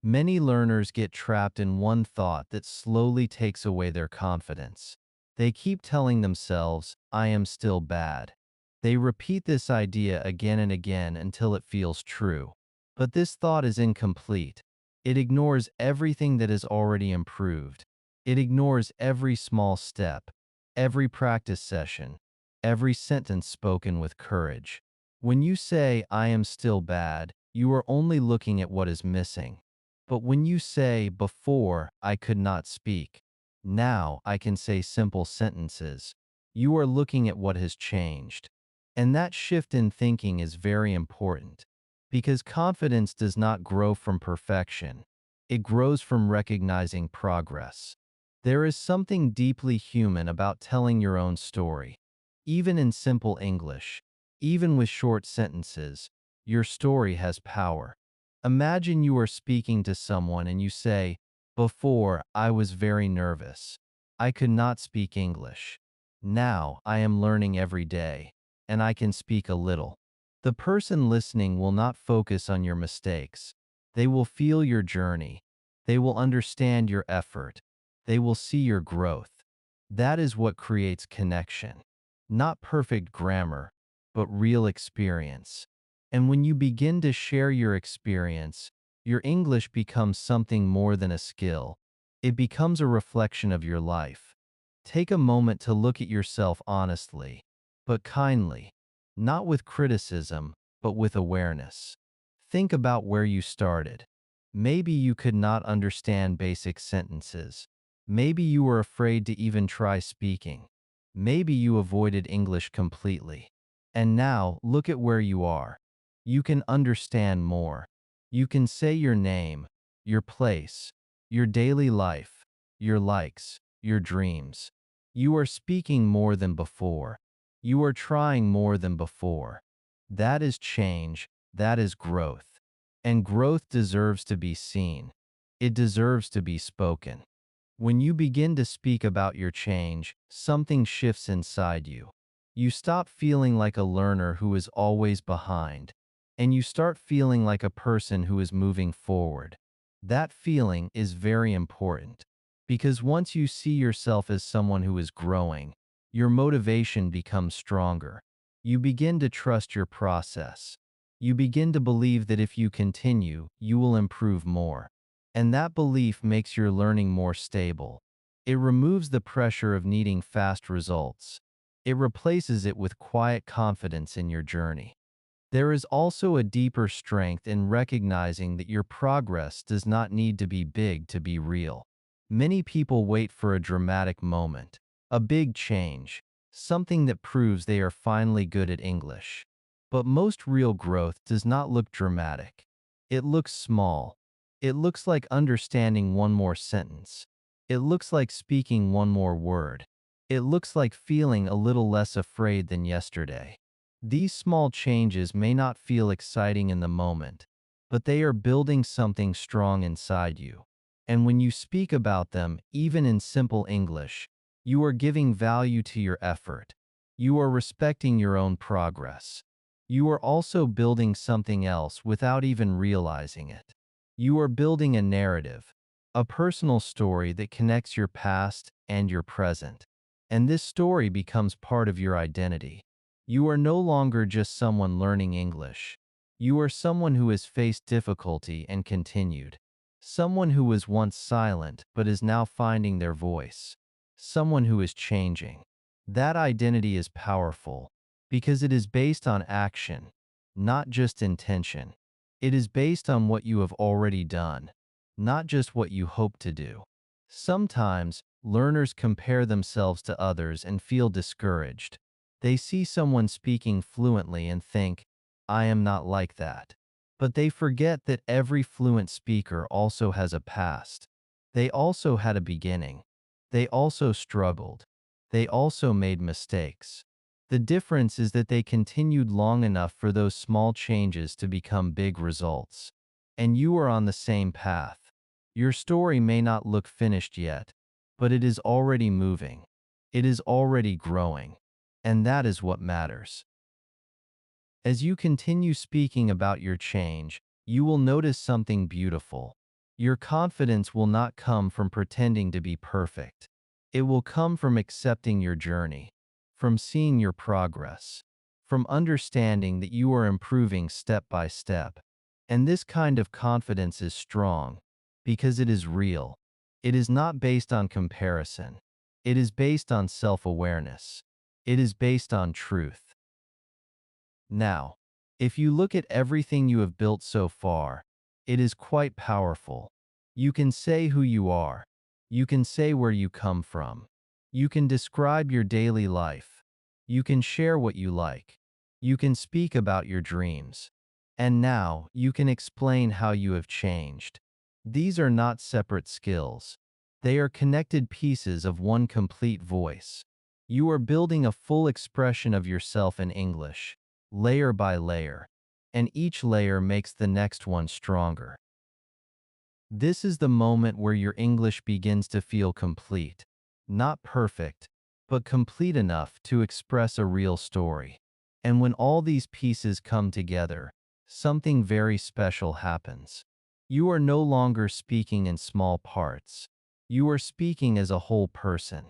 Many learners get trapped in one thought that slowly takes away their confidence. They keep telling themselves, I am still bad. They repeat this idea again and again until it feels true. But this thought is incomplete. It ignores everything that has already improved. It ignores every small step, every practice session, every sentence spoken with courage. When you say, I am still bad, you are only looking at what is missing. But when you say, before, I could not speak, now I can say simple sentences, you are looking at what has changed. And that shift in thinking is very important, because confidence does not grow from perfection. It grows from recognizing progress. There is something deeply human about telling your own story. Even in simple English, even with short sentences, your story has power. Imagine you are speaking to someone and you say, before, I was very nervous. I could not speak English. Now, I am learning every day, and I can speak a little. The person listening will not focus on your mistakes. They will feel your journey. They will understand your effort. They will see your growth. That is what creates connection. Not perfect grammar, but real experience. And when you begin to share your experience, your English becomes something more than a skill. It becomes a reflection of your life. Take a moment to look at yourself honestly, but kindly, not with criticism, but with awareness. Think about where you started. Maybe you could not understand basic sentences. Maybe you were afraid to even try speaking. Maybe you avoided English completely. And now, look at where you are. You can understand more. You can say your name, your place, your daily life, your likes, your dreams. You are speaking more than before. You are trying more than before. That is change. That is growth. And growth deserves to be seen. It deserves to be spoken. When you begin to speak about your change, something shifts inside you. You stop feeling like a learner who is always behind, and you start feeling like a person who is moving forward. That feeling is very important, because once you see yourself as someone who is growing, your motivation becomes stronger. You begin to trust your process. You begin to believe that if you continue, you will improve more. And that belief makes your learning more stable. It removes the pressure of needing fast results. It replaces it with quiet confidence in your journey. There is also a deeper strength in recognizing that your progress does not need to be big to be real. Many people wait for a dramatic moment. A big change, something that proves they are finally good at English. But most real growth does not look dramatic. It looks small. It looks like understanding one more sentence. It looks like speaking one more word. It looks like feeling a little less afraid than yesterday. These small changes may not feel exciting in the moment, but they are building something strong inside you. And when you speak about them, even in simple English, you are giving value to your effort. You are respecting your own progress. You are also building something else without even realizing it. You are building a narrative, a personal story that connects your past and your present. And this story becomes part of your identity. You are no longer just someone learning English. You are someone who has faced difficulty and continued. Someone who was once silent but is now finding their voice. Someone who is changing. That identity is powerful because it is based on action, not just intention. It is based on what you have already done, not just what you hope to do. Sometimes, learners compare themselves to others and feel discouraged. They see someone speaking fluently and think, I am not like that. But they forget that every fluent speaker also has a past. They also had a beginning. They also struggled. They also made mistakes. The difference is that they continued long enough for those small changes to become big results. And you are on the same path. Your story may not look finished yet, but it is already moving. It is already growing. And that is what matters. As you continue speaking about your change, you will notice something beautiful. Your confidence will not come from pretending to be perfect. It will come from accepting your journey, from seeing your progress, from understanding that you are improving step by step. And this kind of confidence is strong because it is real. It is not based on comparison. It is based on self-awareness. It is based on truth. Now, if you look at everything you have built so far, it is quite powerful. You can say who you are. You can say where you come from. You can describe your daily life. You can share what you like. You can speak about your dreams. And now, you can explain how you have changed. These are not separate skills. They are connected pieces of one complete voice. You are building a full expression of yourself in English, layer by layer, and each layer makes the next one stronger. This is the moment where your English begins to feel complete, not perfect, but complete enough to express a real story. And when all these pieces come together, something very special happens. You are no longer speaking in small parts. You are speaking as a whole person.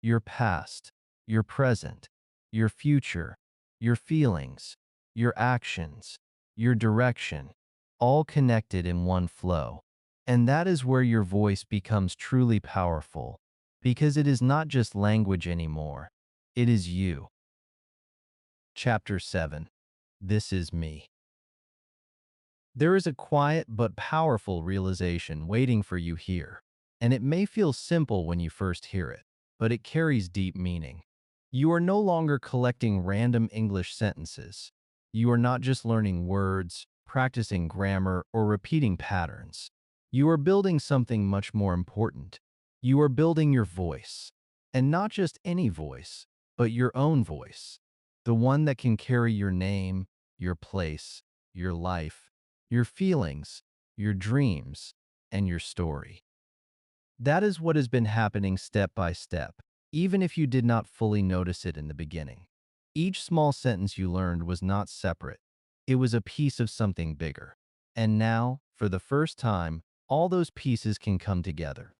Your past, your present, your future, your feelings, your actions, your direction, all connected in one flow. And that is where your voice becomes truly powerful, because it is not just language anymore. It is you. Chapter 7. This is me. There is a quiet but powerful realization waiting for you here, and it may feel simple when you first hear it, but it carries deep meaning. You are no longer collecting random English sentences. You are not just learning words, practicing grammar, or repeating patterns. You are building something much more important. You are building your voice. And not just any voice, but your own voice. The one that can carry your name, your place, your life, your feelings, your dreams, and your story. That is what has been happening step by step, even if you did not fully notice it in the beginning. Each small sentence you learned was not separate. It was a piece of something bigger. And now, for the first time, all those pieces can come together.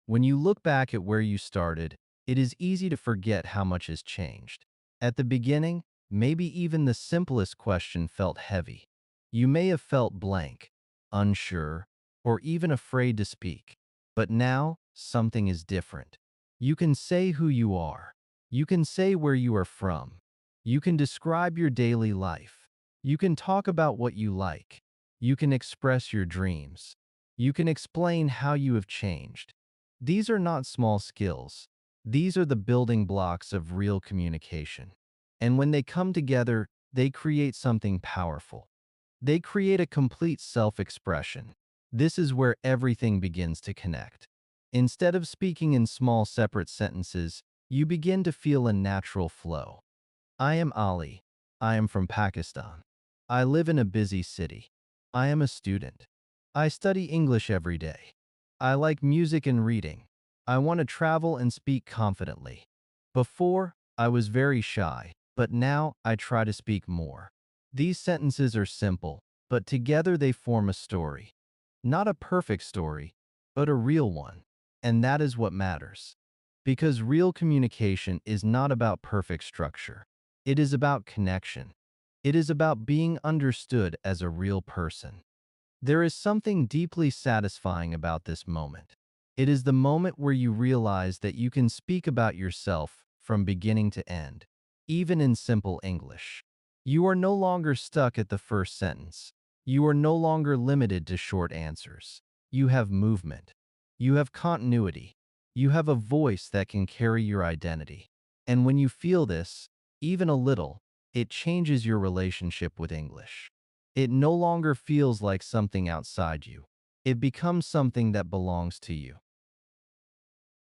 When you look back at where you started, it is easy to forget how much has changed. At the beginning, maybe even the simplest question felt heavy. You may have felt blank, unsure, or even afraid to speak. But now, something is different. You can say who you are. You can say where you are from. You can describe your daily life. You can talk about what you like. You can express your dreams. You can explain how you have changed. These are not small skills. These are the building blocks of real communication. And when they come together, they create something powerful. They create a complete self-expression. This is where everything begins to connect. Instead of speaking in small separate sentences, you begin to feel a natural flow. I am Ali. I am from Pakistan. I live in a busy city. I am a student. I study English every day. I like music and reading. I want to travel and speak confidently. Before, I was very shy, but now I try to speak more. These sentences are simple, but together they form a story. Not a perfect story, but a real one. And that is what matters. Because real communication is not about perfect structure. It is about connection. It is about being understood as a real person. There is something deeply satisfying about this moment. It is the moment where you realize that you can speak about yourself from beginning to end, even in simple English. You are no longer stuck at the first sentence. You are no longer limited to short answers. You have movement. You have continuity. You have a voice that can carry your identity. And when you feel this, even a little, it changes your relationship with English. It no longer feels like something outside you. It becomes something that belongs to you.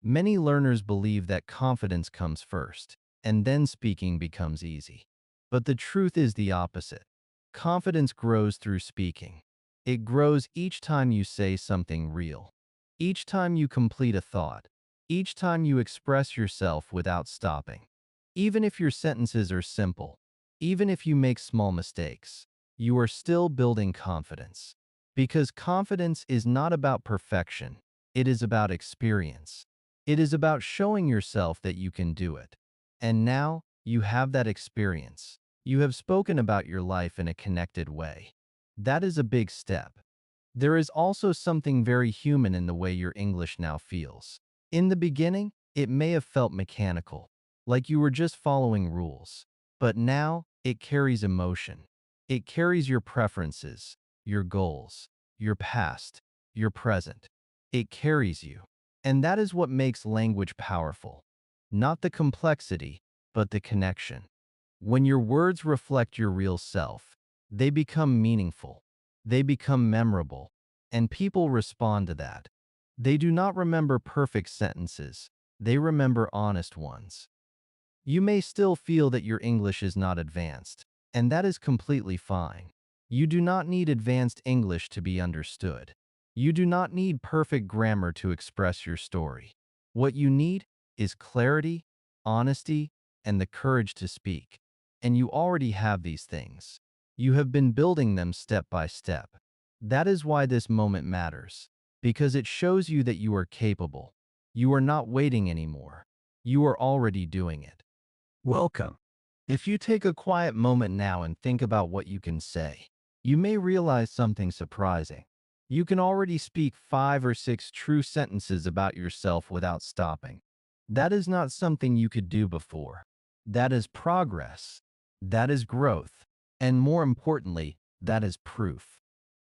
Many learners believe that confidence comes first, and then speaking becomes easy. But the truth is the opposite. Confidence grows through speaking. It grows each time you say something real. Each time you complete a thought. Each time you express yourself without stopping. Even if your sentences are simple, even if you make small mistakes, you are still building confidence. Because confidence is not about perfection, it is about experience. It is about showing yourself that you can do it. And now, you have that experience. You have spoken about your life in a connected way. That is a big step. There is also something very human in the way your English now feels. In the beginning, it may have felt mechanical, like you were just following rules. But now, it carries emotion. It carries your preferences, your goals, your past, your present. It carries you. And that is what makes language powerful. Not the complexity, but the connection. When your words reflect your real self, they become meaningful. They become memorable. And people respond to that. They do not remember perfect sentences. They remember honest ones. You may still feel that your English is not advanced, and that is completely fine. You do not need advanced English to be understood. You do not need perfect grammar to express your story. What you need is clarity, honesty, and the courage to speak. And you already have these things. You have been building them step by step. That is why this moment matters, because it shows you that you are capable. You are not waiting anymore. You are already doing it. Welcome. If you take a quiet moment now and think about what you can say, you may realize something surprising. You can already speak 5 or 6 true sentences about yourself without stopping. That is not something you could do before. That is progress. That is growth. And more importantly, that is proof.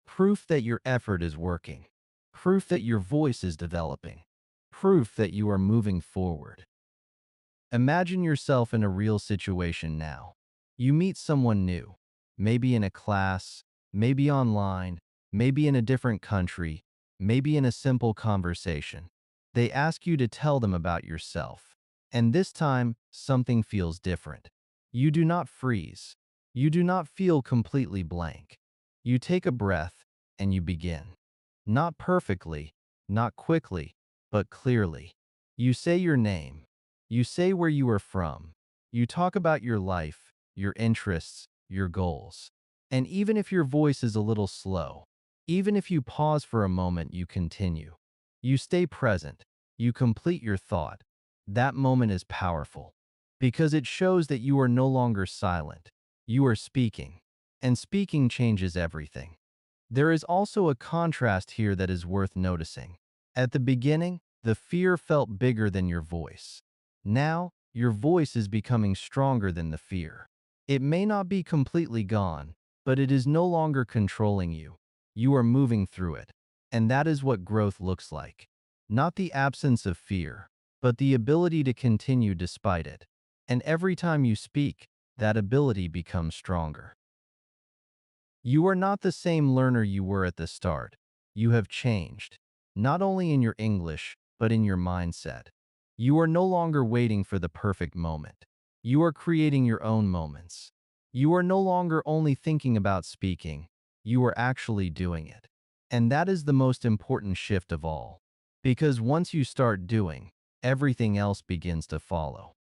Proof that your effort is working. Proof that your voice is developing. Proof that you are moving forward. Imagine yourself in a real situation now. You meet someone new, maybe in a class, maybe online, maybe in a different country, maybe in a simple conversation. They ask you to tell them about yourself. And this time, something feels different. You do not freeze. You do not feel completely blank. You take a breath and you begin. Not perfectly, not quickly, but clearly. You say your name. You say where you are from. You talk about your life, your interests, your goals. And even if your voice is a little slow, even if you pause for a moment, you continue. You stay present. You complete your thought. That moment is powerful because it shows that you are no longer silent. You are speaking. And speaking changes everything. There is also a contrast here that is worth noticing. At the beginning, the fear felt bigger than your voice. Now, your voice is becoming stronger than the fear. It may not be completely gone, but it is no longer controlling you. You are moving through it. And that is what growth looks like. Not the absence of fear, but the ability to continue despite it. And every time you speak, that ability becomes stronger. You are not the same learner you were at the start. You have changed, not only in your English, but in your mindset. You are no longer waiting for the perfect moment. You are creating your own moments. You are no longer only thinking about speaking, you are actually doing it. And that is the most important shift of all. Because once you start doing, everything else begins to follow.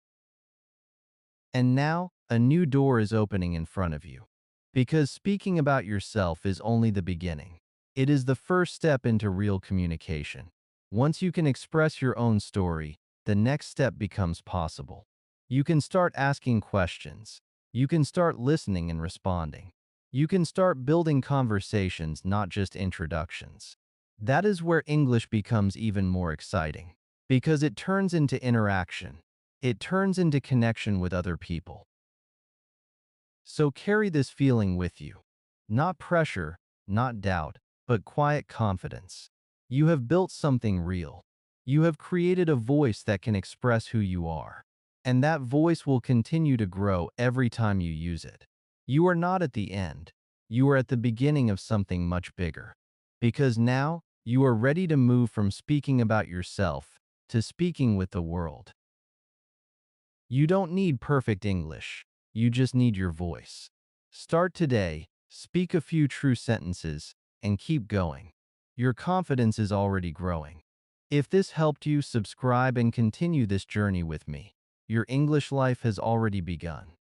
And now, a new door is opening in front of you. Because speaking about yourself is only the beginning. It is the first step into real communication. Once you can express your own story, the next step becomes possible. You can start asking questions. You can start listening and responding. You can start building conversations, not just introductions. That is where English becomes even more exciting. Because it turns into interaction. It turns into connection with other people. So carry this feeling with you. Not pressure, not doubt, but quiet confidence. You have built something real. You have created a voice that can express who you are. And that voice will continue to grow every time you use it. You are not at the end. You are at the beginning of something much bigger. Because now, you are ready to move from speaking about yourself to speaking with the world. You don't need perfect English. You just need your voice. Start today, speak a few true sentences, and keep going. Your confidence is already growing. If this helped you, subscribe and continue this journey with me. Your English life has already begun.